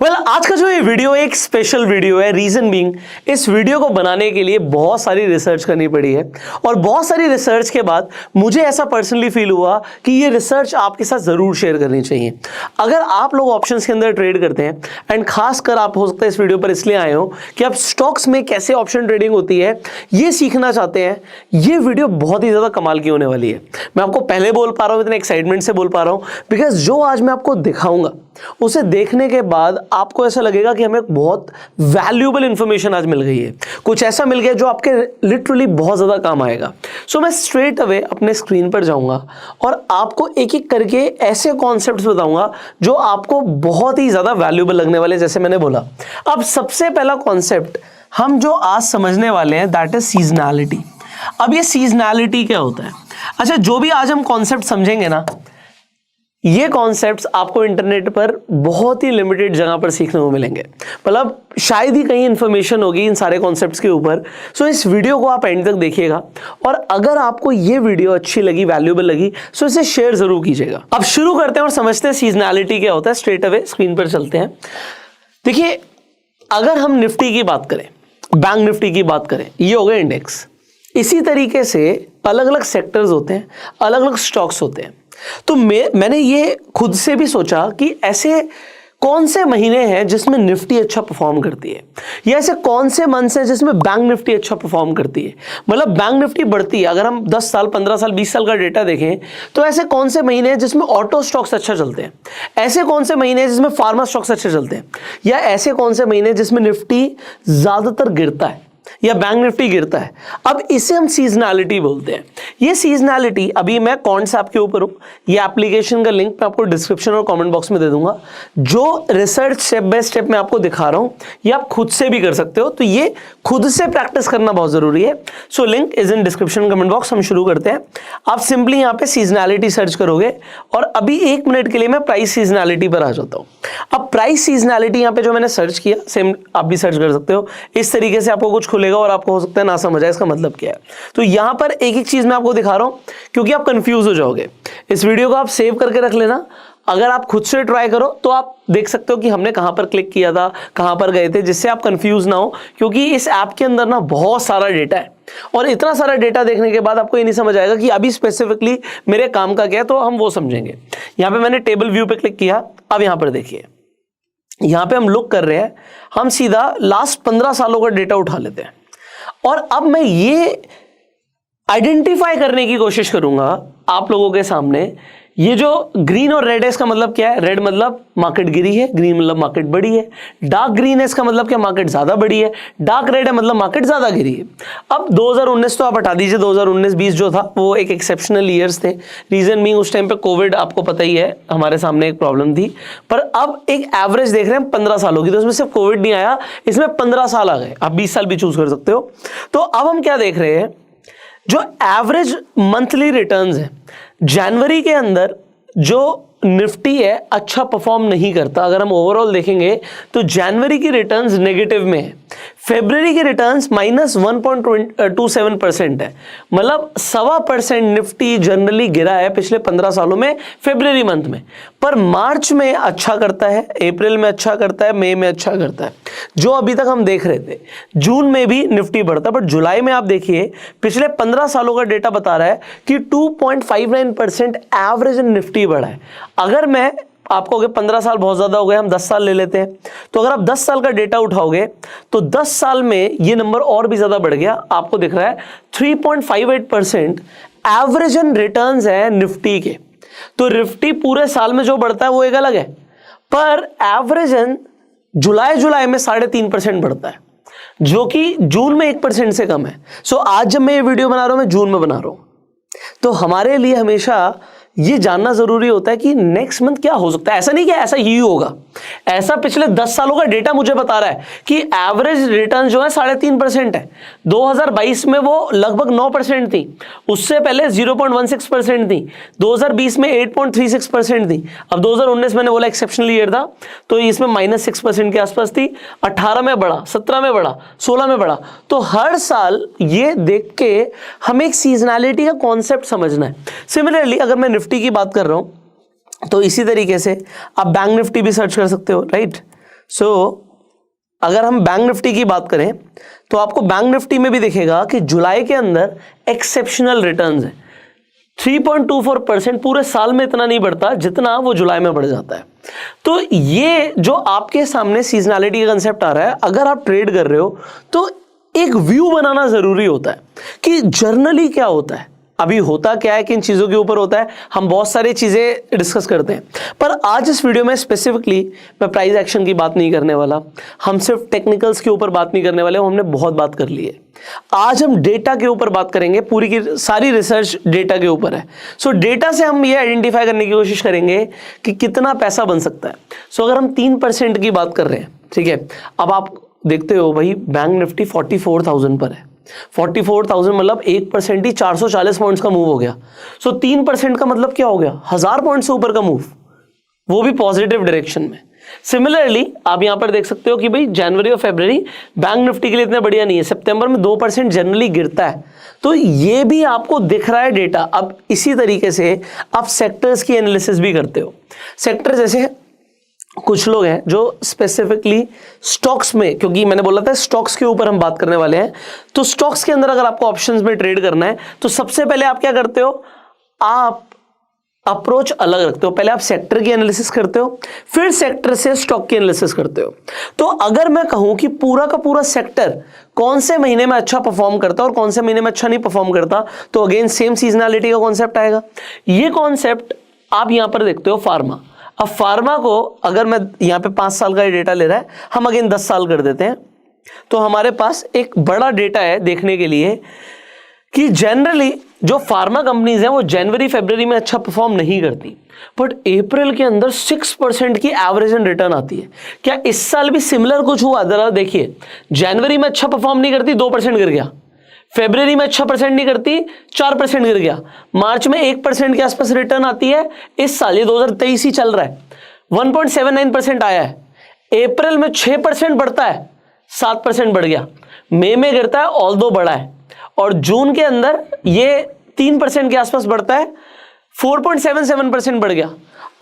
आज का जो ये वीडियो एक स्पेशल वीडियो है। रीजन बीइंग, इस वीडियो को बनाने के लिए बहुत सारी रिसर्च करनी पड़ी है और बहुत सारी रिसर्च के बाद मुझे ऐसा पर्सनली फील हुआ कि ये रिसर्च आपके साथ जरूर शेयर करनी चाहिए। अगर आप लोग ऑप्शंस के अंदर ट्रेड करते हैं एंड खासकर आप हो सकता है इस वीडियो पर इसलिए आए हो कि आप स्टॉक्स में कैसे ऑप्शन ट्रेडिंग होती है ये सीखना चाहते हैं, ये वीडियो बहुत ही ज्यादा कमाल की होने वाली है। मैं आपको पहले बोल पा रहा हूं, इतने एक्साइटमेंट से बोल पा रहा हूं बिकॉज जो आज मैं आपको दिखाऊंगा उसे देखने के बाद आपको ऐसा लगेगा कि हमें बहुत वैल्यूएबल इंफॉर्मेशन आज मिल गई है, कुछ ऐसा मिल गया जो आपके लिटरली बहुत ज्यादा काम आएगा। सो मैं स्ट्रेट अवे अपने स्क्रीन पर जाऊंगा और आपको एक एक करके ऐसे कॉन्सेप्ट्स बताऊंगा जो आपको बहुत ही ज्यादा वैल्यूएबल लगने वाले, जैसे मैंने बोला। अब सबसे पहला कॉन्सेप्ट हम जो आज समझने वाले हैं दैट इज सीजनैलिटी। अब ये सीजनैलिटी क्या होता है? अच्छा, जो भी आज हम कॉन्सेप्ट समझेंगे ना, ये कॉन्सेप्ट्स आपको इंटरनेट पर बहुत ही लिमिटेड जगह पर सीखने को मिलेंगे, मतलब शायद ही कहीं इंफॉर्मेशन होगी इन सारे कॉन्सेप्ट्स के ऊपर। सो इस वीडियो को आप एंड तक देखिएगा और अगर आपको ये वीडियो अच्छी लगी, वैल्यूएबल लगी, सो इसे शेयर जरूर कीजिएगा। अब शुरू करते हैं और समझते हैं सीजनैलिटी क्या होता है। स्ट्रेट अवे स्क्रीन पर चलते हैं। देखिए, अगर हम निफ्टी की बात करें, बैंक निफ्टी की बात करें, ये हो गए इंडेक्स। इसी तरीके से अलग अलग सेक्टर्स होते हैं, अलग अलग स्टॉक्स होते हैं। तो मैंने ये खुद से भी सोचा कि ऐसे कौन से महीने हैं जिसमें निफ्टी अच्छा परफॉर्म करती है, या ऐसे कौन से मंथ्स हैं जिसमें बैंक निफ्टी अच्छा परफॉर्म करती है, मतलब बैंक निफ्टी बढ़ती है। अगर हम 10 साल, 15 साल, 20 साल का डेटा देखें तो ऐसे कौन से महीने हैं जिसमें ऑटो स्टॉक्स अच्छा चलते हैं, ऐसे कौन से महीने हैं जिसमें फार्मा स्टॉक्स अच्छे चलते हैं, या ऐसे कौन से महीने जिसमें निफ्टी ज्यादातर गिरता है या बैंक निफ्टी गिरता है। अब इसे हम सीजनैलिटी बोलते हैं। ये सीजनैलिटी, अभी मैं कॉन्ट्स ऐप के ऊपर हूं, ये एप्लीकेशन का लिंक मैं आपको डिस्क्रिप्शन और कमेंट बॉक्स में दे दूंगा। जो रिसर्च स्टेप बाय स्टेप मैं आपको दिखा रहा हूं ये आप खुद से भी कर सकते हो, तो ये खुद से प्रैक्टिस करना बहुत जरूरी है। So link is in description comment box. हम शुरू करते हैं। आप सिंपली यहाँ पे सीजनैलिटी सर्च करोगे और अभी 1 मिनट के लिए मैं प्राइस सीजनैलिटी पर आ जाता हूँ। अब प्राइस सीजनैलिटी यहाँ पे जो मैंने सर्च किया, सेम आप भी सर्च कर सकते हो। इस तरीके से आपको कुछ खुलेगा और आपको हो सकता है ना समझ आए इसका मतलब क्या है। तो यहां पर एक एक चीज मैं आपको दिखा रहा हूं क्योंकि आप कंफ्यूज हो जाओगे। इस वीडियो को आप सेव करके रख लेना। अगर आप खुद से ट्राई करो तो आप देख सकते हो कि हमने कहां पर क्लिक किया था, कहां पर गए थे, जिससे आप कंफ्यूज ना हो, क्योंकि इस ऐप के अंदर ना बहुत सारा डेटा है और इतना सारा डेटा देखने के बाद आपको ये नहीं समझ आएगा कि अभी स्पेसिफिकली मेरे काम का क्या है, तो हम वो समझेंगे। यहां पे मैंने टेबल व्यू पे क्लिक किया। अब यहां पर देखिए, यहां पे हम लुक कर रहे हैं, हम सीधा लास्ट 15 सालों का डेटा उठा लेते हैं और अब मैं ये आइडेंटिफाई करने की कोशिश करूंगा आप लोगों के सामने। ये जो ग्रीन और रेड है इसका मतलब क्या है? रेड मतलब मार्केट गिरी है, ग्रीन मतलब मार्केट बढ़ी है। डार्क ग्रीन है इसका मतलब क्या? मार्केट ज्यादा बढ़ी है। डार्क रेड है मतलब मार्केट ज्यादा गिरी है। अब 2019 तो आप हटा दीजिए, 2019-20 जो था वो एक एक्सेप्शनल ईयर्स थे। रीजन बीइंग उस टाइम पे कोविड, आपको पता ही है, हमारे सामने एक प्रॉब्लम थी। पर अब एक एवरेज देख रहे हैं 15 सालों की, तो इसमें सिर्फ कोविड नहीं आया, इसमें 15 साल आ गए। आप 20 साल भी चूज कर सकते हो। तो अब हम क्या देख रहे हैं, जो एवरेज मंथली रिटर्न्स है, जनवरी के अंदर जो निफ्टी है अच्छा परफॉर्म नहीं करता। अगर हम ओवरऑल देखेंगे तो जनवरी की रिटर्न्स नेगेटिव में है, फरवरी की रिटर्न्स -1.27% है, मतलब 1.25% निफ्टी जनरली गिरा है पिछले 15 सालों में फरवरी मंथ में। पर मार्च में अच्छा करता है, अप्रैल में अच्छा करता है, मई में अच्छा करता है, जो अभी तक हम देख रहे थे। जून में भी निफ्टी बढ़ता है, बट जुलाई में आप देखिए पिछले 15 सालों का डेटा बता रहा है कि 2.59% एवरेज निफ्टी बढ़ा है। अगर मैं आपको, अगर 15 साल बहुत ज्यादा हो गए, हम 10 साल ले लेते हैं, तो अगर आप 10 साल का डेटा उठाओगे तो 10 साल में ये नंबर और भी ज्यादा बढ़ गया। आपको दिख रहा है 3.58% एवरेज रिटर्न्स है निफ्टी के। तो निफ्टी पूरे साल में जो बढ़ता है वो एक अलग है, पर एवरेज जुलाई में 3.5% बढ़ता है, जो कि जून में 1% से कम है। सो आज जब मैं ये वीडियो बना रहा हूं, मैं जून में बना रहा हूं, तो हमारे लिए हमेशा ये जानना जरूरी होता है कि नेक्स्ट मंथ क्या हो सकता है। ऐसा नहीं कि ऐसा ही होगा, ऐसा पिछले 10 सालों का डेटा मुझे बता रहा है कि एवरेज रिटर्न जो है 3.5% है। 2022 में वो लगभग 9% थी, उससे पहले 0.16% थी, 2020 में 8.36% थी। अब 2019 मैंने बोला एक्सेप्शनल ईयर था, तो इसमें -6% के आसपास थी। 18 में बढ़ा, 17 में बढ़ा, 16 में बढ़ा। तो हर साल ये देख के हमें एक सीजनैलिटी का कॉन्सेप्ट समझना है। सिमिलरली अगर मैं निफ्टी की बात कर रहा हूं तो इसी तरीके से आप बैंक निफ्टी भी सर्च कर सकते हो, राइट। अगर हम बैंक निफ्टी की बात करें तो आपको बैंक निफ्टी में भी दिखेगा कि जुलाई के अंदर एक्सेप्शनल रिटर्न्स है। 3.24% पूरे साल में इतना नहीं बढ़ता जितना वो जुलाई में बढ़ जाता है। तो ये जो आपके सामने सीजनैलिटी का कंसेप्ट आ रहा है, अगर आप ट्रेड कर रहे हो तो एक व्यू बनाना जरूरी होता है कि जर्नली क्या होता है। अभी होता क्या है कि इन चीजों के ऊपर होता है, हम बहुत सारी चीजें डिस्कस करते हैं, पर आज इस वीडियो में स्पेसिफिकली मैं प्राइस एक्शन की बात नहीं करने वाला, हम सिर्फ टेक्निकल्स के ऊपर बात नहीं करने वाले, हमने बहुत बात कर ली है। आज हम डेटा के ऊपर बात करेंगे, पूरी की सारी रिसर्च डेटा के ऊपर है। डेटा से हम ये आइडेंटिफाई करने की कोशिश करेंगे कि कितना पैसा बन सकता है। अगर हम 3% की बात कर रहे हैं, ठीक है, अब आप देखते हो भाई बैंक निफ्टी 44,000 पर है। 44,000 मतलब 1% ही 440 पॉइंट्स का मूव हो गया। 3% का मतलब क्या हो गया, 1000 पॉइंट से ऊपर का मूव, वो भी पॉजिटिव डायरेक्शन में। सिमिलरली आप यहां पर देख सकते हो कि भाई जनवरी और फरवरी बैंक निफ्टी के लिए इतना बढ़िया नहीं है, सितंबर में 2% जनरली गिरता है। तो ये भी आपको दिख रहा है डेटा। अब इसी तरीके से आप सेक्टर्स की एनालिसिस भी करते हो। सेक्टर जैसे कुछ लोग हैं जो स्पेसिफिकली स्टॉक्स में, क्योंकि मैंने बोला था स्टॉक्स के ऊपर हम बात करने वाले हैं, तो स्टॉक्स के अंदर अगर आपको ऑप्शंस में ट्रेड करना है तो सबसे पहले आप क्या करते हो, आप अप्रोच अलग रखते हो। पहले आप सेक्टर की एनालिसिस करते हो, फिर सेक्टर से स्टॉक की एनालिसिस करते हो। तो अगर मैं कहूं कि पूरा का पूरा सेक्टर कौन से महीने में अच्छा परफॉर्म करता है और कौन से महीने में अच्छा नहीं परफॉर्म करता, तो अगेन सेम सीजनैलिटी का कॉन्सेप्ट आएगा। ये कॉन्सेप्ट आप यहां पर देखते हो फार्मा। अब फार्मा को अगर मैं यहां पे 5 साल का डेटा ले रहा है, हम अगेन 10 साल कर देते हैं, तो हमारे पास एक बड़ा डेटा है देखने के लिए कि जनरली जो फार्मा कंपनीज हैं वो जनवरी फरवरी में अच्छा परफॉर्म नहीं करती, बट अप्रैल के अंदर 6% की एवरेज एंड रिटर्न आती है। क्या इस साल भी सिमिलर कुछ हुआ? जरा देखिए, जनवरी में अच्छा परफॉर्म नहीं करती, 2% गिर गया। फरवरी में अच्छा परसेंट नहीं करती, 4% गिर गया। मार्च में 1% के आसपास रिटर्न आती है। इस साल ये 2023 ही चल रहा है, 1.79% आया है। अप्रैल में 6% बढ़ता है, 7% बढ़ गया। मई में गिरता है, ऑल्दो बढ़ा है, और जून के अंदर ये 3% के आसपास बढ़ता है, 4.77% बढ़ गया।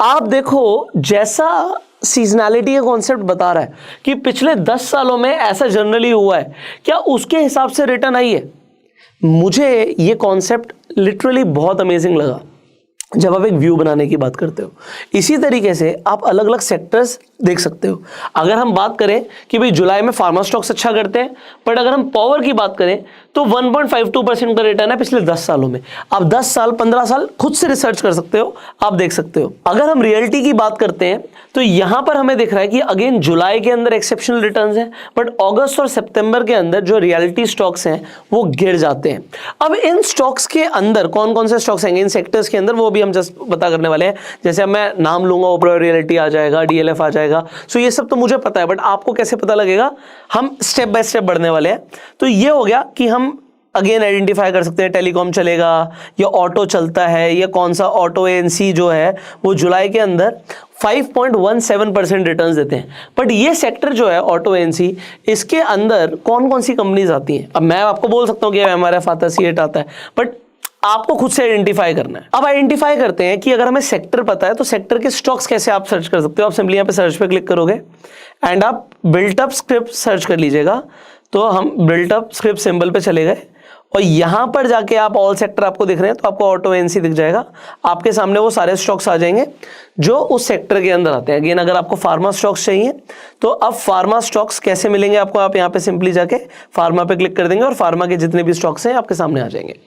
आप देखो जैसा सीजनैलिटी का कॉन्सेप्ट बता रहा है कि पिछले 10 सालों में ऐसा जनरली हुआ है, क्या उसके हिसाब से रिटर्न आई है? मुझे ये कॉन्सेप्ट लिटरली बहुत अमेजिंग लगा जब आप एक व्यू बनाने की बात करते हो। इसी तरीके से आप अलग अलग सेक्टर्स देख सकते हो। अगर हम बात करें कि भाई जुलाई में फार्मा स्टॉक्स अच्छा करते हैं, बट अगर हम पावर की बात करें तो 1.52% का रिटर्न है पिछले 10 सालों में। आप 10 साल 15 साल खुद से रिसर्च कर सकते हो, आप देख सकते हो। अगर हम रियलिटी की बात करते हैं तो यहां पर हमें दिख रहा है कि अगेन जुलाई के अंदर एक्सेप्शनल रिटर्न्स हैं, बट अगस्त और सितंबर के अंदर जो रियलिटी स्टॉक्स हैं वो गिर जाते हैं। अब इन स्टॉक्स के अंदर कौन कौन से स्टॉक्स हैं इन सेक्टर्स के अंदर, वो भी हम जस्ट बता करने वाले हैं। जैसे मैं नाम लूंगा, ओपरा रियलिटी आ जाएगा, डीएलएफ आ जाएगा। सो ये सब तो मुझे पता है, बट आपको कैसे पता लगेगा? हम स्टेप बाय स्टेप बढ़ने वाले हैं। तो ये हो गया कि हम अगेन आइडेंटिफाई कर सकते हैं टेलीकॉम चलेगा या ऑटो चलता है, या कौन सा ऑटो एएनसी जो है वो जुलाई के अंदर 5.17% रिटर्न्स देते हैं। बट ये सेक्टर जो है ऑटो एएनसी, इसके अंदर कौन कौन सी कंपनीज आती हैं? अब मैं आपको बोल सकता हूं कि एमआरएफ आता है, सीएट आता है, बट आपको खुद से आइडेंटिफाई करना है। अब आइडेंटिफाई करते हैं कि अगर हमें सेक्टर पता है तो सेक्टर के स्टॉक्स कैसे आप सर्च कर सकते हो। आप सिंपली यहाँ पे सर्च पे क्लिक करोगे एंड आप बिल्ट अप स्क्रिप्ट सर्च कर लीजिएगा। तो हम बिल्ट अप स्क्रिप्ट सिंबल पे चले गए और यहां पर जाके आप ऑल सेक्टर आपको दिख रहे हैं, तो आपको ऑटो एएनसी दिख जाएगा। आपके सामने वो सारे स्टॉक्स आ जाएंगे जो उस सेक्टर के अंदर आते हैं। अगेन अगर आपको फार्मा स्टॉक्स चाहिए तो अब फार्मा स्टॉक्स कैसे मिलेंगे आपको? आप यहाँ पे सिंपली जाके फार्मा पे क्लिक कर देंगे और फार्मा के जितने भी स्टॉक्स हैं आपके सामने आ जाएंगे।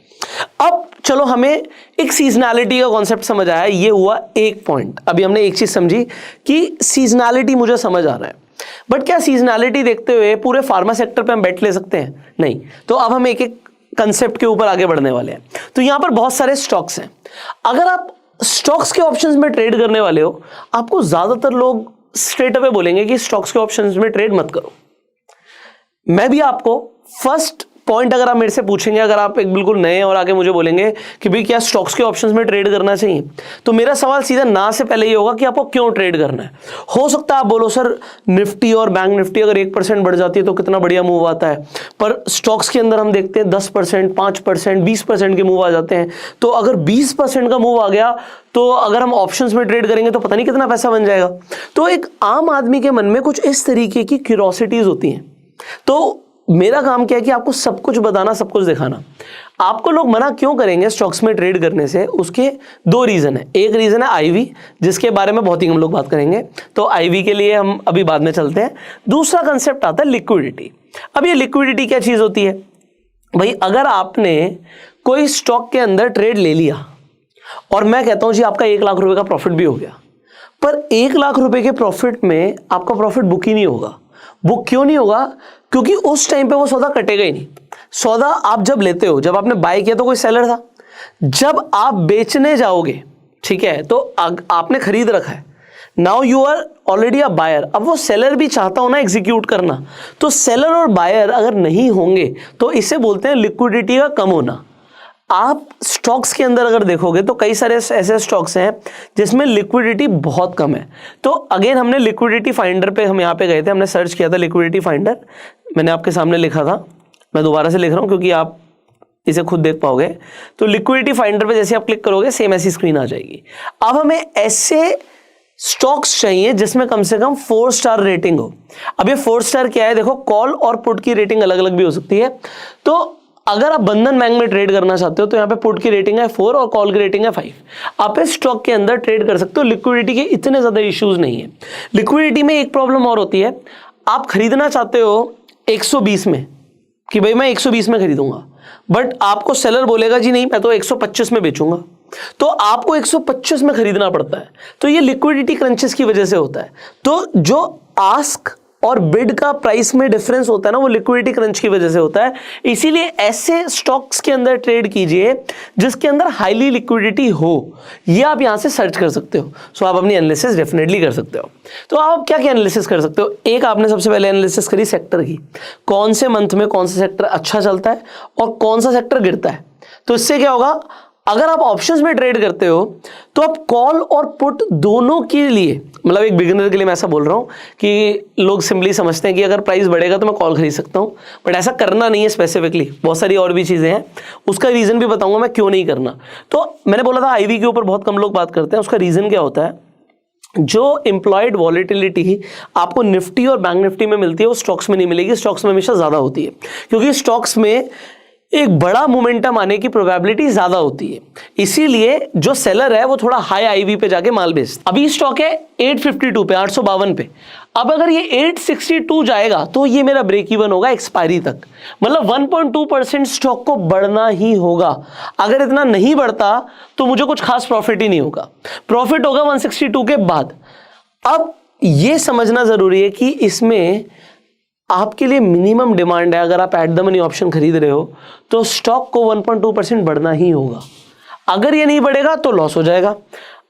अब चलो हमें एक सीजनैलिटी का कॉन्सेप्ट समझ आया, ये हुआ एक पॉइंट। अभी हमने एक चीज समझी कि सीजनैलिटी मुझे समझ आ रहा है, बट क्या सीजनैलिटी देखते हुए पूरे फार्मा सेक्टर पे हम बेट ले सकते हैं? नहीं। तो अब हम एक एक कंसेप्ट के ऊपर आगे बढ़ने वाले हैं। तो यहां पर बहुत सारे स्टॉक्स हैं। अगर आप स्टॉक्स के ऑप्शंस में ट्रेड करने वाले हो, आपको ज्यादातर लोग स्ट्रेट अवे बोलेंगे कि स्टॉक्स के ऑप्शंस में ट्रेड मत करो। मैं भी आपको फर्स्ट पॉइंट अगर आप मेरे से पूछेंगे, अगर आप एक बिल्कुल नए और आगे मुझे बोलेंगे कि भाई क्या स्टॉक्स के ऑप्शंस में ट्रेड करना चाहिए, तो मेरा सवाल सीधा ना से पहले ये होगा कि आपको क्यों ट्रेड करना है। हो सकता है आप बोलो सर निफ्टी और बैंक निफ्टी अगर 1% बढ़ जाती है तो कितना बढ़िया मूव आता है, पर स्टॉक्स के अंदर हम देखते हैं 10%, 5%, 20% के मूव आ जाते हैं। तो अगर 20% का मूव आ गया तो अगर हम ऑप्शंस में ट्रेड करेंगे तो पता नहीं कितना पैसा बन जाएगा। तो एक आम आदमी के मन में कुछ इस तरीके की क्यूरोसिटीज होती हैं। तो मेरा काम क्या है कि आपको सब कुछ बताना, सब कुछ दिखाना। आपको लोग मना क्यों करेंगे स्टॉक्स में ट्रेड करने से, उसके दो रीजन है। एक रीजन है आईवी, जिसके बारे में बहुत ही हम लोग बात करेंगे, तो आईवी के लिए हम अभी बाद में चलते हैं। दूसरा कंसेप्ट आता है लिक्विडिटी। अब ये लिक्विडिटी क्या चीज होती है भाई? अगर आपने कोई स्टॉक के अंदर ट्रेड ले लिया और मैं कहता हूं जी आपका 1 लाख रुपए का प्रॉफिट भी हो गया, पर 1 लाख रुपए के प्रॉफिट में आपका प्रॉफिट बुक ही नहीं होगा। बुक क्यों नहीं होगा? क्योंकि उस टाइम पे वो सौदा कटेगा ही नहीं। सौदा आप जब लेते हो, जब आपने बाय किया तो कोई सेलर था, जब आप बेचने जाओगे, ठीक है, तो आपने खरीद रखा है, now you are already a buyer. अब वो सेलर भी चाहता हो ना एग्जीक्यूट करना, तो सेलर और बायर अगर नहीं होंगे तो इसे बोलते हैं लिक्विडिटी का कम होना। आप स्टॉक्स के अंदर अगर देखोगे तो कई सारे ऐसे स्टॉक्स हैं जिसमें लिक्विडिटी बहुत कम है। तो अगेन हमने लिक्विडिटी फाइंडर पे, हम यहाँ पे गए थे, हमने सर्च किया था लिक्विडिटी फाइंडर, मैंने आपके सामने लिखा था, मैं दोबारा से लिख रहा हूँ क्योंकि आप इसे खुद देख पाओगे। तो लिक्विडिटी फाइंडर पे जैसे आप क्लिक करोगे सेम ऐसी स्क्रीन आ जाएगी। अब हमें ऐसे स्टॉक्स चाहिए जिसमें कम से कम 4 स्टार रेटिंग हो। अब ये 4 स्टार क्या है? देखो, कॉल और पुट की रेटिंग अलग अलग भी हो सकती है। तो अगर आप बंधन बैंक में ट्रेड करना चाहते हो तो यहाँ पे पुट की रेटिंग है 4 और कॉल की रेटिंग है 5। आप इस स्टॉक के अंदर ट्रेड कर सकते हो। लिक्विडिटी के इतने ज्यादा इश्यूज नहीं है। लिक्विडिटी में एक प्रॉब्लम और होती है, आप खरीदना चाहते हो 120 में कि भाई मैं 120 में खरीदूंगा, बट आपको सेलर बोलेगा जी नहीं मैं तो 125 में बेचूंगा, तो आपको 125 में खरीदना पड़ता है। तो ये लिक्विडिटी क्रंचेस की वजह से होता है। तो जो आस्क और बिड का प्राइस में डिफरेंस होता है ना, वो लिक्विडिटी क्रंच की वजह से होता है। इसीलिए ऐसे स्टॉक्स के अंदर ट्रेड कीजिए जिसके अंदर हाईली लिक्विडिटी हो। ये आप यहां से सर्च कर सकते हो। सो आप अपनी एनालिसिस डेफिनेटली कर सकते हो। तो आप क्या क्या एनालिसिस कर सकते हो? एक, आपने सबसे पहले एनालिसिस करी सेक्टर की, कौन से मंथ में कौन सा सेक्टर अच्छा चलता है और कौन सा सेक्टर गिरता है। तो इससे क्या होगा, अगर आप ऑप्शंस में ट्रेड करते हो तो आप कॉल और पुट दोनों के लिए, मतलब एक बिगिनर के लिए मैं ऐसा बोल रहा हूं कि लोग सिंपली समझते हैं कि अगर प्राइस बढ़ेगा तो मैं कॉल खरीद सकता हूं, बट ऐसा करना नहीं है स्पेसिफिकली। बहुत सारी और भी चीजें हैं, उसका रीजन भी बताऊंगा मैं क्यों नहीं करना। तो मैंने बोला था आईवी के ऊपर बहुत कम लोग बात करते हैं। उसका रीजन क्या होता है? जो एम्प्लॉयड वॉलेटिलिटी आपको निफ्टी और बैंक निफ्टी में मिलती है वो स्टॉक्स में नहीं मिलेगी। स्टॉक्स में हमेशा ज्यादा होती है, क्योंकि स्टॉक्स में एक बड़ा मोमेंटम आने की प्रोबेबिलिटी ज्यादा होती है। इसीलिए जो सेलर है वो थोड़ा हाई आईवी पे जाके माल बेचता। अभी स्टॉक है 852 पे, 852 पे। अब अगर ये 862 जाएगा तो ये मेरा ब्रेक इवन होगा एक्सपायरी तक, मतलब 1.2% स्टॉक को बढ़ना ही होगा। अगर इतना नहीं बढ़ता तो मुझे कुछ खास प्रॉफिट ही नहीं होगा। प्रॉफिट होगा 162 के बाद। अब ये समझना जरूरी है कि इसमें आपके लिए मिनिमम डिमांड है। अगर आप एट द मनी ऑप्शन खरीद रहे हो तो स्टॉक को 1.2% बढ़ना ही होगा। अगर ये नहीं बढ़ेगा तो लॉस हो जाएगा,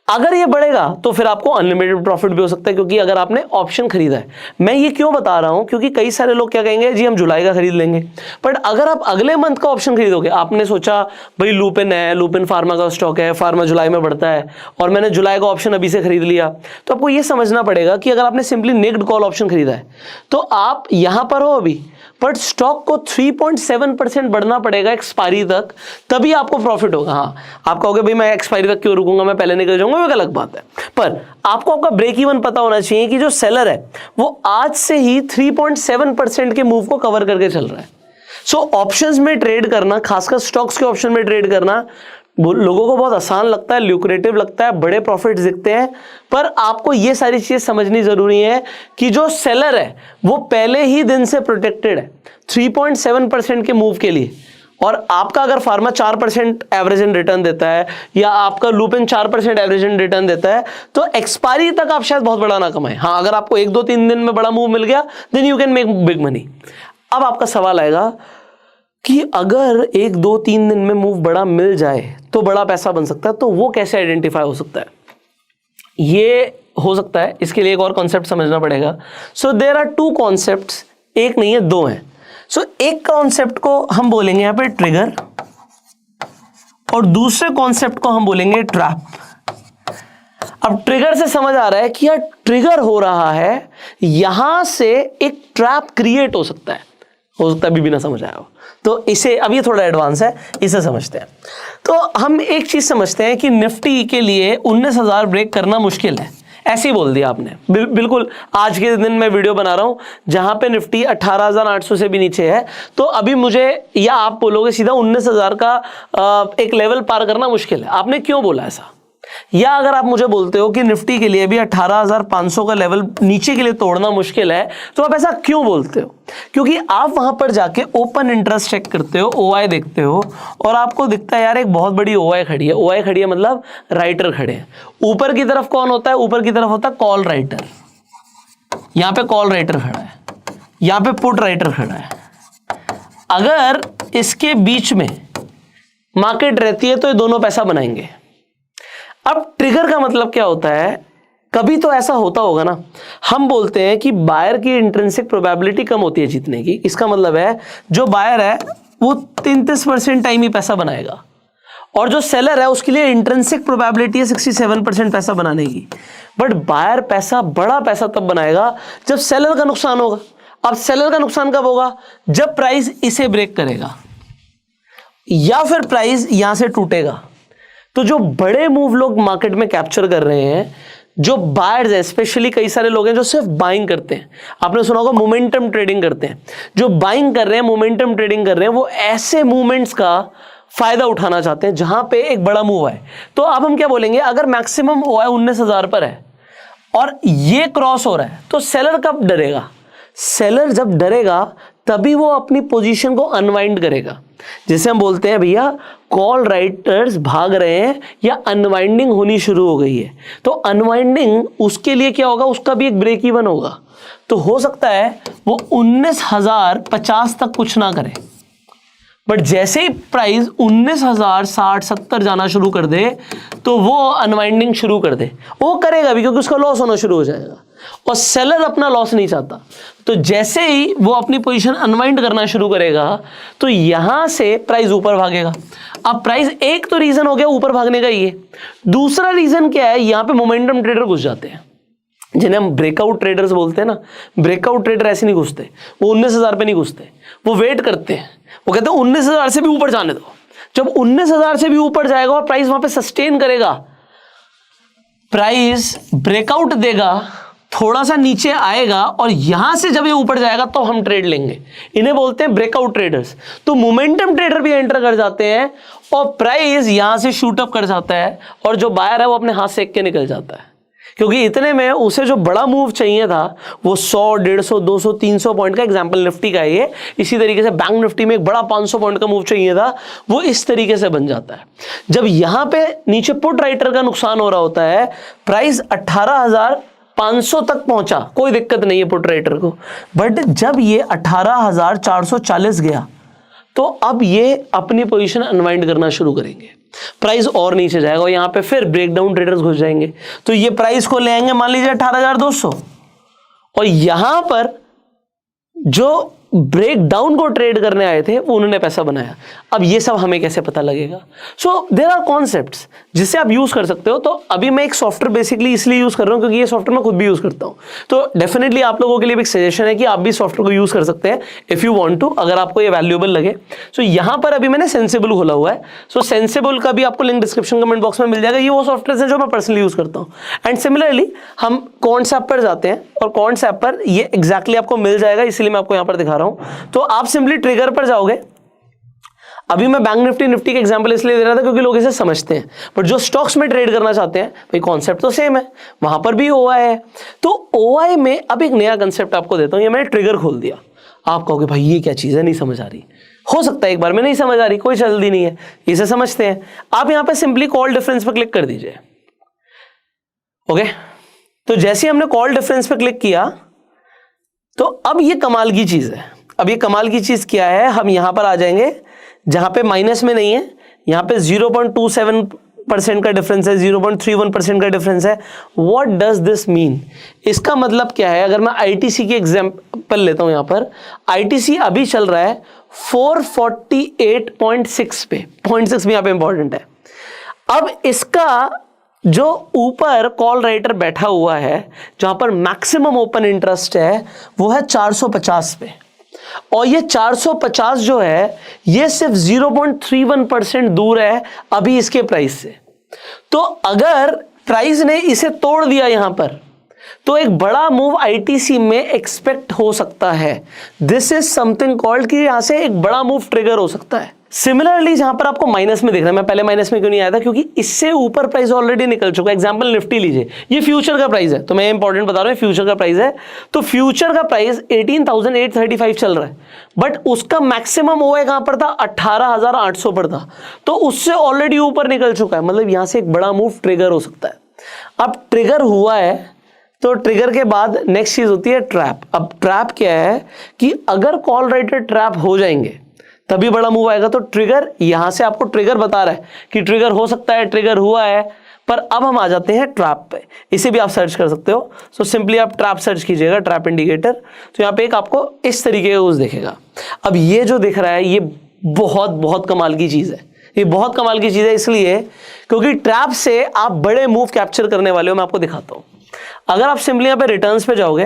अगर ये बढ़ेगा तो फिर आपको अनलिमिटेड प्रॉफिट भी हो सकता है, क्योंकि अगर आपने ऑप्शन खरीदा है। मैं ये क्यों बता रहा हूं, क्योंकि कई सारे लोग क्या कहेंगे जी हम जुलाई का खरीद लेंगे, बट अगर आप अगले मंथ का ऑप्शन खरीदोगे, आपने सोचा भाई लुपिन है, लुपिन फार्मा का स्टॉक है, फार्मा जुलाई में बढ़ता है और मैंने जुलाई का ऑप्शन अभी से खरीद लिया, तो आपको ये समझना पड़ेगा कि अगर आपने सिंपली नेक्ड कॉल ऑप्शन खरीदा है तो आप यहां पर हो अभी, बट स्टॉक को 3.7% बढ़ना पड़ेगा एक्सपायरी तक, तभी आपको प्रॉफिट होगा। हाँ, आप कहोगे भाई मैं एक्सपायरी तक क्यों रुकूंगा, मैं पहले निकल जाऊंगा, वो अलग बात है। पर आपको आपका ब्रेक इवन पता होना चाहिए कि जो सेलर है वो आज से ही 3.7% के मूव को कवर करके चल रहा है। सो ऑप्शंस में ट्रेड करना, खासकर स्टॉक्स के ऑप्शन में ट्रेड करना लोगों को बहुत आसान लगता है, ल्यूक्रेटिव लगता है, बड़े प्रॉफिट्स दिखते हैं, पर आपको ये सारी चीज समझनी जरूरी है कि जो सेलर है वो पहले ही दिन से प्रोटेक्टेड है 3.7% के मूव के लिए। और आपका अगर फार्मा 4% एवरेज इन रिटर्न देता है या आपका लुपिन 4% एवरेज इन रिटर्न देता है, तो एक्सपायरी तक आप शायद बहुत बड़ा ना कमाए। हाँ, अगर आपको 1-2-3 दिन में बड़ा मूव मिल गया then you can make big money. अब आपका सवाल आएगा कि अगर 1-2-3 दिन में मूव बड़ा मिल जाए तो बड़ा पैसा बन सकता है, तो वो कैसे आइडेंटिफाई हो सकता है? ये हो सकता है, इसके लिए एक और कॉन्सेप्ट समझना पड़ेगा। सो देयर आर 2 कॉन्सेप्ट्स, एक नहीं है 2 हैं। सो एक कॉन्सेप्ट को हम बोलेंगे यहां पे ट्रिगर और दूसरे कॉन्सेप्ट को हम बोलेंगे ट्रैप। अब ट्रिगर से समझ आ रहा है कि यार ट्रिगर हो रहा है, यहां से एक ट्रैप क्रिएट हो सकता है अभी भी ना समझ आया हो तो इसे, अब ये थोड़ा एडवांस है, इसे समझते हैं। तो हम एक चीज समझते हैं कि निफ्टी के लिए 19,000 ब्रेक करना मुश्किल है, ऐसे ही बोल दिया आपने। बिल्कुल आज के दिन मैं वीडियो बना रहा हूं जहां पे निफ्टी 18,800 से भी नीचे है, तो अभी मुझे या आप बोलोगे सीधा 19,000 का एक लेवल पार करना मुश्किल है। आपने क्यों बोला ऐसा? या अगर आप मुझे बोलते हो कि निफ्टी के लिए भी 18,500 का लेवल नीचे के लिए तोड़ना मुश्किल है, तो आप ऐसा क्यों बोलते हो? क्योंकि आप वहां पर जाके ओपन इंटरेस्ट चेक करते हो, ओआई देखते हो और आपको दिखता है यार एक बहुत बड़ी ओआई खड़ी है। ओआई खड़ी है मतलब राइटर खड़े हैं। ऊपर की तरफ कौन होता है? ऊपर की तरफ होता है कॉल राइटर। यहां पे कॉल राइटर खड़ा है, यहां पे पुट राइटर खड़ा है। अगर इसके बीच में मार्केट रहती है तो ये दोनों पैसा बनाएंगे। अब ट्रिगर का मतलब क्या होता है? कभी तो ऐसा होता होगा ना, हम बोलते हैं कि बायर की इंट्रिंसिक प्रोबेबिलिटी कम होती है जीतने की। इसका मतलब है जो बायर है वो 33% टाइम ही पैसा बनाएगा और जो सेलर है उसके लिए इंट्रिंसिक प्रोबेबिलिटी है 67% पैसा बनाने की। बट बायर पैसा, बड़ा पैसा तब बनाएगा जब सेलर का नुकसान होगा। अब सेलर का नुकसान कब होगा? जब प्राइस इसे ब्रेक करेगा या फिर प्राइस यहां से टूटेगा। तो जो बड़े मूव लोग मार्केट में कैप्चर कर रहे हैं, जो बायर्स है, स्पेशली कई सारे लोग हैं जो सिर्फ बाइंग करते हैं। आपने सुना होगा मोमेंटम ट्रेडिंग करते हैं। जो बाइंग कर रहे हैं, मोमेंटम ट्रेडिंग कर रहे हैं, वो ऐसे मूवमेंट्स का फायदा उठाना चाहते हैं जहां पे एक बड़ा मूव है। तो अब हम क्या बोलेंगे, अगर मैक्सिमम ओआई 19,000 पर है और ये क्रॉस हो रहा है तो सेलर कब डरेगा? सेलर जब डरेगा तभी वो अपनी पोजीशन को अनवाइंड करेगा। जैसे हम बोलते हैं भैया कॉल राइटर्स भाग रहे हैं या अनवाइंडिंग होनी शुरू हो गई है, तो अनवाइंडिंग उसके लिए क्या होगा? उसका भी एक ब्रेक इवन होगा। तो हो सकता है वो 19,050 तक कुछ ना करे, बट जैसे ही प्राइस 19,060-70 जाना शुरू कर दे तो वो अनवाइंडिंग शुरू कर दे। वो करेगा भी क्योंकि उसका लॉस होना शुरू हो जाएगा और सेलर अपना लॉस नहीं चाहता। तो जैसे ही वो अपनी पोजीशन अनवाइंड करना शुरू करेगा तो यहां से प्राइस ऊपर भागेगा। अब प्राइस, एक तो रीजन हो गया ऊपर भागने का ये, दूसरा रीजन क्या है? यहां पे मोमेंटम ट्रेडर घुस जाते हैं जिन्हें हम ब्रेकआउट ट्रेडर्स बोलते हैं ना। ब्रेकआउट ट्रेडर ऐसे नहीं घुसते, वो 19,000 पे नहीं घुसते, वो वेट करते हैं। वो कहते हैं 19,000 से भी ऊपर जाने दो। जब 19,000 से भी ऊपर जाएगा और प्राइस वहां पे सस्टेन करेगा, प्राइस ब्रेकआउट देगा, थोड़ा सा नीचे आएगा और यहां से जब ये ऊपर जाएगा तो हम ट्रेड लेंगे। इन्हें बोलते हैं ब्रेकआउट ट्रेडर्स। तो मोमेंटम ट्रेडर भी एंटर कर जाते हैं और प्राइस यहां से शूट अप कर जाता है और जो बायर है वो अपने हाथ सेक के निकल जाता है, क्योंकि इतने में उसे जो बड़ा मूव चाहिए था वो 100, 150, 200, 300 पॉइंट का, एग्जांपल निफ्टी का है ये। इसी तरीके से बैंक निफ्टी में एक बड़ा 500 पॉइंट का मूव चाहिए था, वो इस तरीके से बन जाता है। जब यहां पे नीचे पुट राइटर का नुकसान हो रहा होता है, प्राइस 18,500 तक पहुंचा, कोई दिक्कत नहीं है पुट राइटर को। बट जब ये 18,440 गया तो अब ये अपनी पोजीशन अनवाइंड करना शुरू करेंगे, प्राइस और नीचे जाएगा और यहां पे फिर ब्रेकडाउन ट्रेडर्स घुस जाएंगे। तो ये प्राइस को ले आएंगे मान लीजिए 18,200 और यहां पर जो ब्रेकडाउन को ट्रेड करने आए थे वो उन्होंने पैसा बनाया। अब ये सब हमें कैसे पता लगेगा? सो देयर आर कॉन्सेप्ट्स जिसे आप यूज कर सकते हो। तो अभी मैं एक सॉफ्टवेयर बेसिकली इसलिए यूज कर रहा हूं क्योंकि ये सॉफ्टवेयर मैं खुद भी यूज करता हूं। तो डेफिनेटली आप लोगों के लिए भी एक सजेशन है कि आप भी सॉफ्टवेयर को यूज कर सकते हैं इफ यू वांट टू, अगर आपको ये वैल्यूएबल लगे। सो यहां पर अभी मैंने सेंसिबल खोला हुआ है। सो सेंसिबल का भी आपको लिंक डिस्क्रिप्शन कमेंट बॉक्स में मिल जाएगा। ये वो सॉफ्टवेयर है जो मैं पर्सनली यूज करता हूं। एंड सिमिलरली हम कॉन्ट्स ऐप पर जाते हैं और कॉन्ट्स ऐप पर ये एग्जैक्टली आपको मिल जाएगा, इसलिए मैं आपको यहां पर दिखा रहा हूं। तो आप सिंपली ट्रिगर पर जाओगे। अभी मैं बैंक निफ्टी के एग्जांपल इसलिए दे रहा था क्योंकि लोग इसे समझते हैं, बट जो स्टॉक्स में ट्रेड करना चाहते हैं भाई कॉन्सेप्ट तो सेम है, वहां पर भी ओआई है। तो ओआई में अब एक नया कंसेप्ट आपको देता हूं। ये मैंने ट्रिगर खोल दिया। आप कहोगे भाई ये क्या चीज है, नहीं समझ आ रही। हो सकता है एक बार में नहीं समझ आ रही, कोई जल्दी नहीं है, इसे समझते हैं। आप यहां पे सिंपली कॉल डिफरेंस पर क्लिक कर दीजिए। ओके, तो जैसे हमने कॉल डिफरेंस पर क्लिक किया तो अब ये कमाल की चीज है। अब ये कमाल की चीज क्या है, हम यहां पर आ जाएंगे जहां पे माइनस में नहीं है, यहां पे 0.27 0.1% का डिफरेंस है, 0.31% का डिफरेंस है। What does this mean? इसका मतलब क्या है? अगर मैं आईटीसी की एग्जांपल लेता हूं, यहां पर आईटीसी अभी चल रहा है 448.6 पे, 0.6 भी यहां पे इंपॉर्टेंट है। अब इसका जो ऊपर कॉल राइटर बैठा हुआ है, जहां पर मैक्सिमम ओपन इंटरेस्ट है, वो है 450 पे, और ये 450 जो है ये सिर्फ 0.31% दूर है अभी इसके प्राइस से। तो अगर प्राइस ने इसे तोड़ दिया यहां पर, तो एक बड़ा मूव आईटीसी में एक्सपेक्ट हो सकता है। दिस इज समथिंग कॉल्ड कि यहां से एक बड़ा मूव ट्रिगर हो सकता है। सिमिलरली जहां पर आपको माइनस में देखना है, मैं पहले माइनस में क्यों नहीं आया था, क्योंकि इससे ऊपर प्राइस ऑलरेडी निकल चुका है। एग्जांपल निफ्टी लीजिए, ये फ्यूचर का प्राइस है, तो मैं इंपॉर्टेंट बता रहा हूं, फ्यूचर का प्राइस है। तो फ्यूचर का प्राइस 18,835 चल रहा है, बट उसका मैक्सिमम हुआ कहां पर था? 18,800 पर था, तो उससे ऑलरेडी ऊपर निकल चुका है। मतलब यहां से एक बड़ा मूव ट्रिगर हो सकता है। अब ट्रिगर हुआ है, तो ट्रिगर के बाद नेक्स्ट चीज होती है ट्रैप। अब ट्रैप क्या है कि अगर कॉल राइटर ट्रैप हो जाएंगे तभी बड़ा मूव आएगा। तो ट्रिगर यहां से आपको ट्रिगर बता रहा है कि ट्रिगर हो सकता है, ट्रिगर हुआ है। पर अब हम आ जाते हैं ट्रैप पे, इसे भी आप सर्च कर सकते हो। सो सिंपली आप ट्रैप सर्च कीजिएगा, ट्रैप इंडिकेटर, तो यहां पे एक आपको इस तरीके का यूज दिखेगा। अब ये जो दिख रहा है ये बहुत बहुत कमाल की चीज है। ये बहुत कमाल की चीज है इसलिए क्योंकि ट्रैप से आप बड़े मूव कैप्चर करने वाले हो। मैं आपको दिखाता हूं। अगर आप सिंपली यहां पे रिटर्न्स पे जाओगे,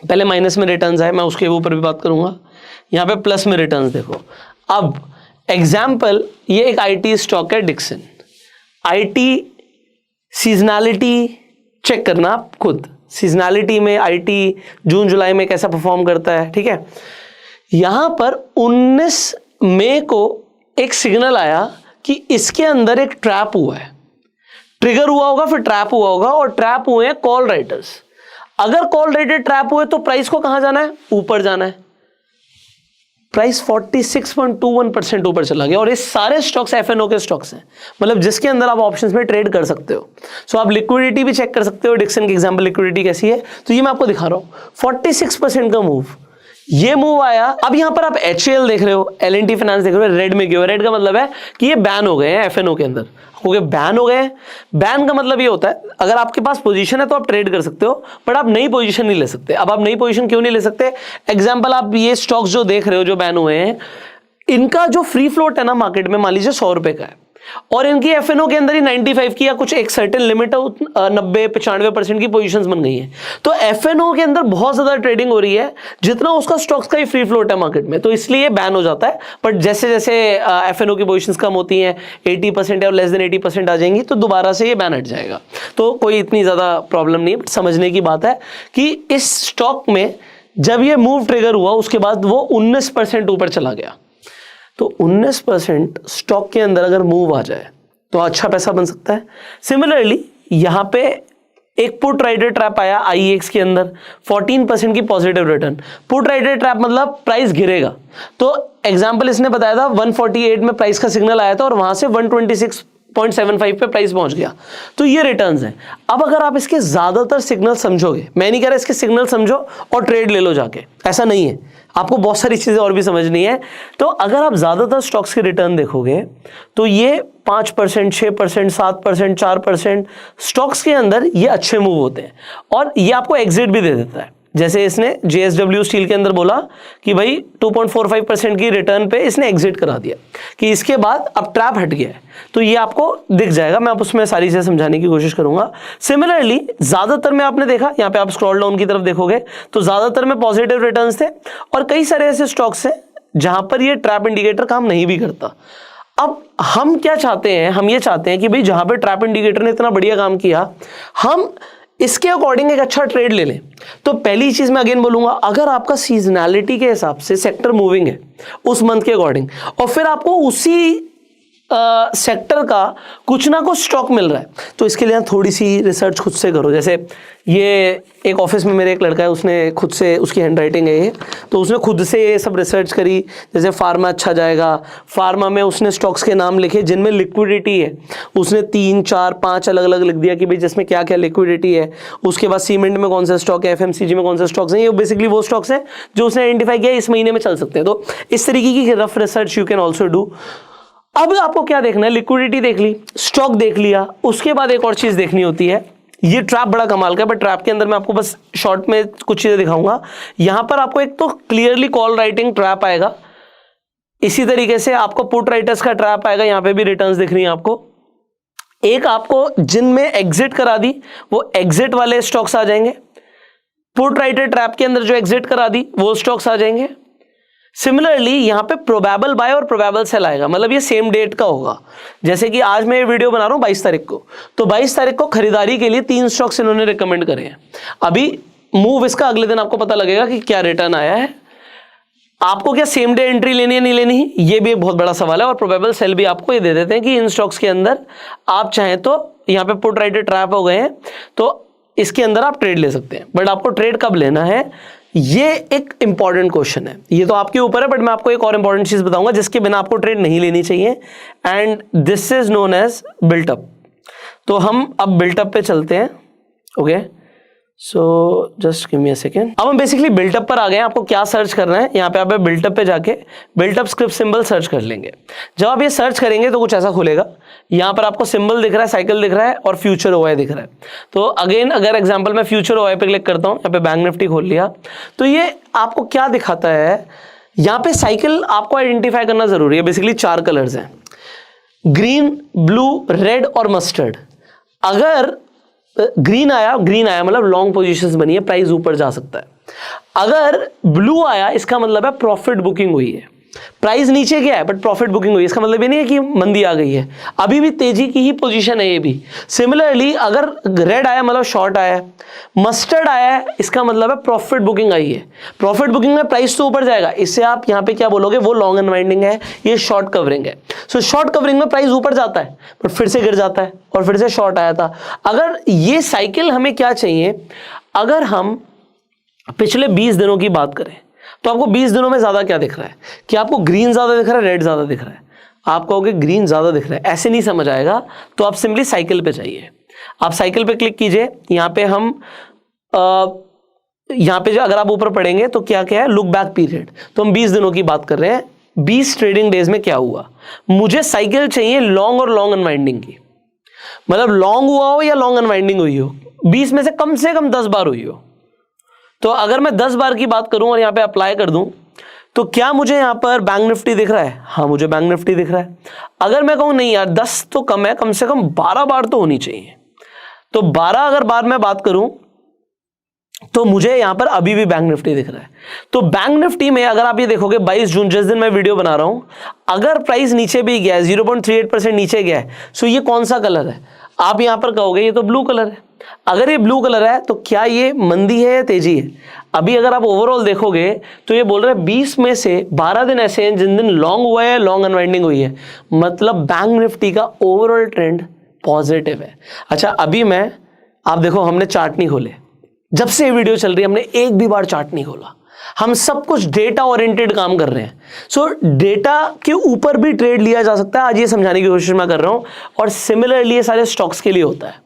पहले माइनस में रिटर्न्स है, मैं उसके ऊपर भी बात करूंगा। यहां पे प्लस में रिटर्न्स देखो। अब एग्जाम्पल, ये एक आईटी स्टॉक है डिक्सन। आईटी सीजनैलिटी चेक करना आप खुद, सीजनैलिटी में आईटी जून जुलाई में कैसा परफॉर्म करता है, ठीक है। यहां पर 19 मई को एक सिग्नल आया कि इसके अंदर एक ट्रैप हुआ है। ट्रिगर हुआ होगा, फिर ट्रैप हुआ होगा, और ट्रैप हुए हैं कॉल राइटर्स। अगर कॉल राइटर ट्रैप हुए तो प्राइस को कहां जाना है? ऊपर जाना है। प्राइस 46.21% ऊपर चला गया, और ये सारे स्टॉक्स एफएनओ के स्टॉक्स हैं, मतलब जिसके अंदर आप ऑप्शंस में ट्रेड कर सकते हो। सो आप लिक्विडिटी भी चेक कर सकते हो। डिक्सन की एग्जांपल लिक्विडिटी कैसी है, तो ये मैं आपको दिखा रहा हूं। 46% का मूव, ये मूव आया। अब यहां पर आप HAL देख रहे हो, L&T फाइनेंस देख रहे हो, रेड में क्यों? रेड का मतलब है कि ये बैन हो गए हैं एफएनओ के अंदर। ओके, बैन हो गए। बैन का मतलब ये होता है अगर आपके पास पोजीशन है तो आप ट्रेड कर सकते हो, बट आप नई पोजीशन नहीं ले सकते। अब आप नई पोजीशन क्यों नहीं ले सकते? एग्जांपल, आप ये स्टॉक्स जो देख रहे हो जो बैन हुए हैं, इनका जो फ्री फ्लोट है ना मार्केट में, मान लीजिए 100 रुपए का है, और इनकी एफएनओ के अंदर ही 95 की या कुछ एक सर्टेन लिमिट 90-95% की पोजीशंस बन गई हैं। तो एफएनओ के अंदर बहुत ज्यादा ट्रेडिंग हो रही है, जितना उसका स्टॉक्स का ही फ्री फ्लोट है मार्केट में, तो इसलिए बैन हो जाता है। बट जैसे जैसे एफएनओ की पोजीशंस कम होती हैं, 80% और लेस देन 80% आ जाएंगी, तो दोबारा से ये बैन हट जाएगा। तो कोई इतनी ज्यादा प्रॉब्लम नहीं है। बट समझने की बात है कि इस स्टॉक में जब ये मूव ट्रिगर हुआ उसके बाद वो 19% ऊपर चला गया। तो 19% स्टॉक के अंदर अगर मूव आ जाए तो अच्छा पैसा बन सकता है। सिमिलरली यहां पे एक पुट राइडर ट्रैप आया IEX के अंदर, 14% की positive return. Put writer trap मतलब प्राइस गिरेगा। तो एग्जांपल इसने बताया था 148 में प्राइस का सिग्नल आया था, और वहां से 126.75 पे प्राइस पहुंच गया। तो ये रिटर्न्स हैं। अब अगर आप इसके ज्यादातर सिग्नल समझोगे, मैं नहीं कह रहा इसके सिग्नल समझो और ट्रेड ले लो जाके, ऐसा नहीं है, आपको बहुत सारी चीजें और भी समझनी है। तो अगर आप ज्यादातर स्टॉक्स के रिटर्न देखोगे तो ये 5%, 6%, 7%, 4% स्टॉक्स के अंदर ये अच्छे मूव होते हैं, और ये आपको एग्जिट भी दे देता है। जैसे इसने JSW स्टील के अंदर बोला कि भाई 2.45% की रिटर्न पे इसने एग्जिट करा दिया, कि इसके बाद अब ट्रैप हट गया है, तो ये आपको दिख जाएगा। मैं आप उसमें सारी चीजें समझाने की कोशिश करूंगा। सिमिलरली ज्यादातर में आपने देखा, यहाँ पे आप स्क्रॉल डाउन की तरफ देखोगे तो ज्यादातर में पॉजिटिव रिटर्न्स थे, और कई सारे ऐसे स्टॉक्स हैं जहां पर ये ट्रैप इंडिकेटर काम नहीं भी करता। अब हम क्या चाहते हैं? हम ये चाहते हैं कि भाई जहां पे ट्रैप इंडिकेटर ने इतना बढ़िया काम किया, हम इसके अकॉर्डिंग एक अच्छा ट्रेड ले लें। तो पहली चीज मैं अगेन बोलूंगा, अगर आपका सीजनैलिटी के हिसाब से सेक्टर मूविंग है उस मंथ के अकॉर्डिंग, और फिर आपको उसी सेक्टर का कुछ ना कुछ स्टॉक मिल रहा है, तो इसके लिए थोड़ी सी रिसर्च खुद से करो। जैसे ये एक ऑफिस में मेरे एक लड़का है, उसने खुद से, उसकी हैंडराइटिंग है ये, तो उसने खुद से ये सब रिसर्च करी। जैसे फार्मा अच्छा जाएगा, फार्मा में उसने स्टॉक्स के नाम लिखे जिनमें लिक्विडिटी है, उसने 3, 4, 5 अलग अलग लिख दिया कि भाई जिसमें क्या क्या लिक्विडिटी है। उसके बाद सीमेंट में कौन सा स्टॉक है, FMCG में कौन से स्टॉक्स हैं, ये बेसिकली वो स्टॉक्स हैं जो उसने आइडेंटिफाई किया इस महीने में चल सकते हैं। तो इस तरीके की rough research you can also do. अब आपको क्या देखना है, लिक्विडिटी देख ली, स्टॉक देख लिया, उसके बाद एक और चीज देखनी होती है। ये ट्रैप बड़ा कमाल का है, बट ट्रैप के अंदर मैं आपको बस शॉर्ट में कुछ चीजें दिखाऊंगा। यहां पर आपको एक तो क्लियरली कॉल राइटिंग ट्रैप आएगा, इसी तरीके से आपको पुट राइटर्स का ट्रैप आएगा, यहां पे भी रिटर्न्स दिख रही हैं आपको। एक आपको जिनमें एग्जिट करा दी वो एग्जिट वाले स्टॉक्स आ जाएंगे, पुट राइटर ट्रैप के अंदर जो एग्जिट करा दी वो स्टॉक्स आ जाएंगे। सिमिलरली यहां पे प्रोबेबल बाय और प्रोबेबल सेल आएगा, मतलब ये सेम डेट का होगा। जैसे कि आज मैं ये वीडियो बना रहा हूं 22 तारीख को, तो 22 तारीख को खरीदारी के लिए 3 स्टॉक्स इन्होंने रिकमेंड करे हैं। अभी मूव इसका अगले दिन आपको पता लगेगा कि क्या रिटर्न आया है। आपको क्या सेम डे एंट्री लेनी है नहीं लेनी, ये भी एक बहुत बड़ा सवाल है। और प्रोबेबल सेल भी आपको ये दे देते हैं कि इन स्टॉक्स के अंदर आप चाहें तो यहां पे पुट राइटर ट्रैप हो गए हैं तो इसके अंदर आप ट्रेड ले सकते हैं। बट आपको ट्रेड कब लेना है, ये एक इंपॉर्टेंट क्वेश्चन है। ये तो आपके ऊपर है, बट मैं आपको एक और इंपॉर्टेंट चीज बताऊंगा जिसके बिना आपको ट्रेड नहीं लेनी चाहिए, and this is known as built up. तो हम अब बिल्टअप पे चलते हैं। Okay, so just give me a second. अब हम बेसिकली बिल्टअप पर आ गए हैं। आपको क्या सर्च करना है, यहाँ पे आप बिल्टअप पे जाके बिल्टअप स्क्रिप्ट सिंबल सर्च कर लेंगे। जब आप ये सर्च करेंगे तो कुछ ऐसा खुलेगा, यहाँ पर आपको सिंबल दिख रहा है, साइकिल दिख रहा है और फ्यूचर ओआई दिख रहा है। तो अगेन अगर एग्जांपल मैं फ्यूचर ओआई पे क्लिक करता हूँ, यहाँ पे बैंक निफ्टी खोल लिया, तो ये आपको क्या दिखाता है, यहाँ पे साइकिल आपको आइडेंटिफाई करना जरूरी है। बेसिकली 4 कलर्स हैं, ग्रीन, ब्लू, रेड और मस्टर्ड। अगर ग्रीन आया मतलब लॉन्ग पोजीशंस बनी है, प्राइस ऊपर जा सकता है। अगर ब्लू आया इसका मतलब है प्रॉफिट बुकिंग हुई है, प्राइस नीचे गया है बट प्रॉफिट बुकिंग हुई है, इसका मतलब ये नहीं है कि मंदी आ गई है, अभी भी तेजी की ही पोजीशन है ये भी। सिमिलरली अगर रेड आया मतलब शॉर्ट आया है, मस्टर्ड आया है इसका मतलब है प्रॉफिट बुकिंग आई है। प्रॉफिट बुकिंग में प्राइस तो ऊपर जाएगा, इससे आप यहाँ पे क्या बोलोगे, वो लॉन्ग अनवाइंडिंग है, ये शॉर्ट कवरिंग है। सो शॉर्ट कवरिंग में प्राइस ऊपर जाता है बट फिर से गिर जाता है और फिर से शॉर्ट आया था। अगर ये साइकिल हमें क्या चाहिए, अगर हम पिछले 20 दिनों की बात करें तो आपको 20 दिनों में ज्यादा क्या दिख रहा है, कि आपको ग्रीन ज्यादा दिख रहा है, रेड ज्यादा दिख रहा है। आप कहोगे ग्रीन ज्यादा दिख रहा है, ऐसे नहीं समझ आएगा, तो आप सिंपली साइकिल पे जाइए। आप साइकिल पे क्लिक कीजिए, यहाँ पे हम यहाँ पे जो अगर आप ऊपर पढ़ेंगे तो क्या क्या है, लुक बैक पीरियड। तो हम 20 दिनों की बात कर रहे हैं, 20 ट्रेडिंग डेज में क्या हुआ। मुझे साइकिल चाहिए लॉन्ग और लॉन्ग अनवाइंडिंग की, मतलब लॉन्ग हुआ हो या लॉन्ग अनवाइंडिंग हुई हो, 20 में से कम 10 बार हुई हो। तो अगर मैं 10 बार की बात करूं और यहां पे अप्लाई कर दूं तो क्या मुझे यहां पर बैंक निफ्टी दिख रहा है, हाँ मुझे बैंक निफ्टी दिख रहा है। अगर मैं कहूं नहीं यार 10 तो कम है, कम से कम 12 बार तो होनी चाहिए, तो 12 अगर बार मैं बात करूं तो मुझे यहां पर अभी भी बैंक निफ्टी दिख रहा है। तो बैंक निफ्टी में अगर आप ये देखोगे 22 जून जिस दिन मैं वीडियो बना रहा हूं, अगर प्राइस नीचे भी गया है 0.38% नीचे गया है, सो ये कौन सा कलर है, आप यहां पर कहोगे ये तो ब्लू कलर है। अगर ये ब्लू कलर है तो क्या ये मंदी है या तेजी है। अभी अगर आप ओवरऑल देखोगे तो ये बोल रहे हैं 20 में से 12 दिन ऐसे हैं जिन दिन लॉन्ग हुआ है, लॉन्ग अनवाइंडिंग हुई है, मतलब बैंक निफ्टी का ओवरऑल ट्रेंड पॉजिटिव है। अच्छा अभी मैं, आप देखो हमने चार्ट नहीं खोले, जब से ये वीडियो चल रही है हमने एक भी बार चार्ट नहीं खोला, हम सब कुछ डेटा ओरिएंटेड काम कर रहे हैं। सो डेटा के ऊपर भी ट्रेड लिया जा सकता है, आज ये समझाने की कोशिश मैं कर रहा हूं। और सिमिलरली ये सारे स्टॉक्स के लिए होता है।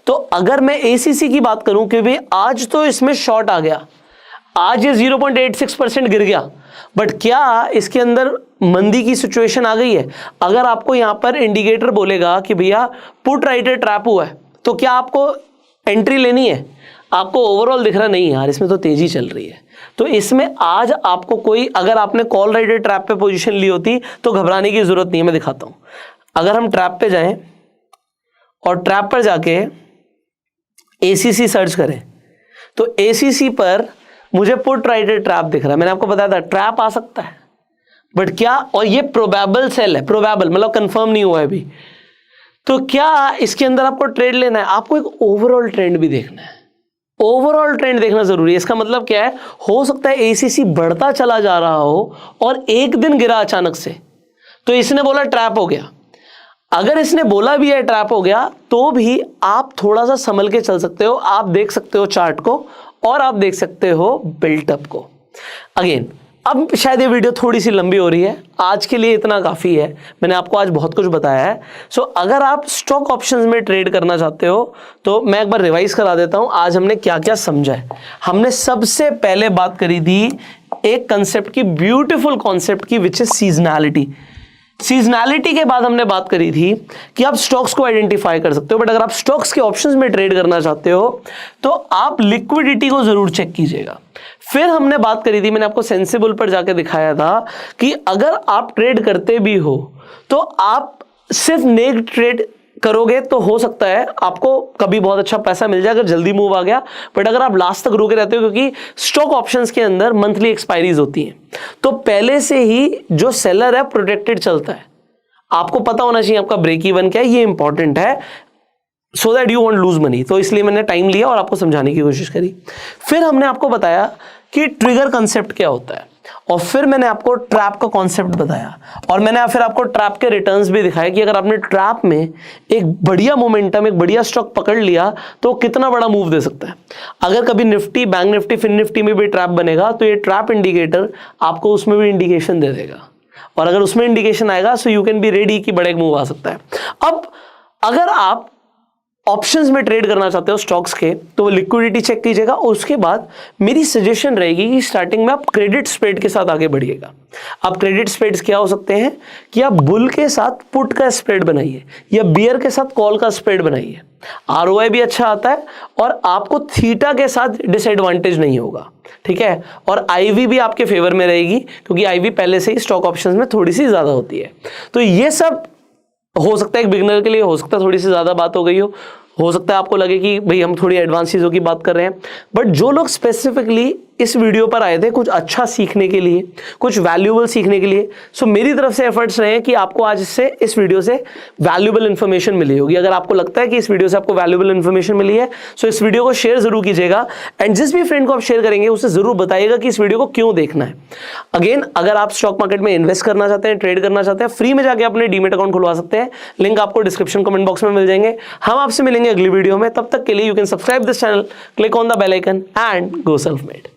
तो अगर मैं एसीसी की बात करूं कि भाई आज तो इसमें शॉर्ट आ गया, आज ये 0.86% गिर गया, बट क्या इसके अंदर मंदी की सिचुएशन आ गई है। अगर आपको यहां पर इंडिकेटर बोलेगा कि भैया पुट राइटर ट्रैप हुआ है, तो क्या आपको एंट्री लेनी है। आपको ओवरऑल दिख रहा नहीं यार इसमें तो तेजी चल रही है, तो इसमें आज आपको कोई, अगर आपने कॉल राइटर ट्रैप पे पोजीशन ली होती तो घबराने की जरूरत नहीं है। मैं दिखाता हूं, अगर हम ट्रैप पे जाएं और ट्रैप पर जाके एसीसी सर्च करें तो एसीसी पर मुझे पुट राइटर ट्रैप दिख रहा है। मैंने आपको बताया था ट्रैप आ सकता है, बट क्या, और ये प्रोबेबल सेल है, प्रोबेबल मतलब कंफर्म नहीं हुआ है अभी। तो क्या इसके अंदर आपको ट्रेड लेना है, आपको एक ओवरऑल ट्रेंड भी देखना है। ओवरऑल ट्रेंड देखना जरूरी है। इसका मतलब क्या है, हो सकता है एसीसी बढ़ता चला जा रहा हो और एक दिन गिरा अचानक से, तो इसने बोला ट्रैप हो गया। अगर इसने बोला भी है ट्रैप हो गया तो भी आप थोड़ा सा संभल के चल सकते हो। आप देख सकते हो चार्ट को और आप देख सकते हो बिल्टअप को। अगेन अब शायद ये वीडियो थोड़ी सी लंबी हो रही है, आज के लिए इतना काफ़ी है, मैंने आपको आज बहुत कुछ बताया है। सो अगर आप स्टॉक ऑप्शंस में ट्रेड करना चाहते हो तो मैं एक बार रिवाइज करा देता हूं आज हमने क्या क्या समझा है। हमने सबसे पहले बात करी थी एक कंसेप्ट की, ब्यूटीफुल कॉन्सेप्ट की, विच इज सीजनैलिटी। सीजनैलिटी के बाद हमने बात करी थी कि आप स्टॉक्स को आइडेंटिफाई कर सकते हो, बट अगर आप स्टॉक्स के ऑप्शंस में ट्रेड करना चाहते हो तो आप लिक्विडिटी को जरूर चेक कीजिएगा। फिर हमने बात करी थी, मैंने आपको सेंसिबल पर जाकर दिखाया था कि अगर आप ट्रेड करते भी हो तो आप सिर्फ नेक ट्रेड करोगे तो हो सकता है आपको कभी बहुत अच्छा पैसा मिल जाए अगर जल्दी मूव आ गया, बट अगर आप लास्ट तक रुके रहते हो, क्योंकि स्टॉक ऑप्शंस के अंदर मंथली एक्सपायरीज होती हैं, तो पहले से ही जो सेलर है प्रोटेक्टेड चलता है। आपको पता होना चाहिए आपका ब्रेक इवन क्या है, ये इंपॉर्टेंट है, so that you won't lose money. तो इसलिए मैंने टाइम लिया और आपको समझाने की कोशिश करी। फिर हमने आपको बताया कि ट्रिगर कंसेप्ट क्या होता है, और फिर मैंने आपको ट्रैप का कॉन्सेप्ट बताया, और मैंने फिर आपको ट्रैप के रिटर्न्स भी दिखाए कि अगर आपने ट्रैप में एक बढ़िया मोमेंटम, एक बढ़िया स्टॉक पकड़ लिया तो कितना बड़ा मूव दे सकता है। अगर कभी निफ्टी, बैंक निफ्टी, फिन निफ्टी में भी ट्रैप बनेगा तो ये ट्रैप इंडिकेटर आपको उसमें भी इंडिकेशन दे देगा, और अगर उसमें इंडिकेशन आएगा so you can be ready कि बड़े मूव आ सकता है। अब अगर आप ऑप्शंस में ट्रेड करना चाहते हो स्टॉक्स के, तो वो लिक्विडिटी चेक कीजिएगा, और उसके बाद मेरी सजेशन रहेगी कि स्टार्टिंग में आप क्रेडिट स्प्रेड के साथ आगे बढ़िएगा। आप क्रेडिट स्प्रेड्स क्या हो सकते हैं कि आप बुल के साथ पुट का स्प्रेड बनाइए या बियर के साथ कॉल का स्प्रेड बनाइए। आरओआई भी अच्छा आता है और आपको थीटा के साथ डिसएडवांटेज नहीं होगा, ठीक है। और आईवी भी आपके फेवर में रहेगी क्योंकि आईवी पहले से ही स्टॉक ऑप्शंस में थोड़ी सी ज्यादा होती है। तो ये सब हो सकता है एक बिगिनर के लिए, हो सकता है थोड़ी सी ज्यादा बात हो गई हो सकता है आपको लगे कि भाई हम थोड़ी एडवांस चीज़ों की बात कर रहे हैं, बट जो लोग स्पेसिफिकली इस वीडियो पर आए थे कुछ अच्छा सीखने के लिए, कुछ वैल्यूएबल सीखने के लिए, सो मेरी तरफ से एफर्ट्स रहे हैं कि आपको आज इस वीडियो से वैल्यूएबल इन्फॉर्मेशन मिली होगी। अगर आपको लगता है कि इस वीडियो से आपको वैल्यूएबल इन्फॉर्मेशन मिली है, सो इस वीडियो को शेयर जरूर कीजिएगा, एंड जिस भी फ्रेंड को आप शेयर करेंगे उसे जरूर बताइएगा कि इस वीडियो को क्यों देखना है। अगेन, अगर आप स्टॉक मार्केट में इन्वेस्ट करना चाहते हैं, ट्रेड करना चाहते हैं, फ्री में जाके अपने डीमेट अकाउंट खुलवा सकते हैं, लिंक आपको डिस्क्रिप्शन कमेंट बॉक्स में मिल जाएंगे। हम आपसे मिलेंगे अगली वीडियो में, तब तक के लिए you can subscribe this channel, click on the bell icon and go self made.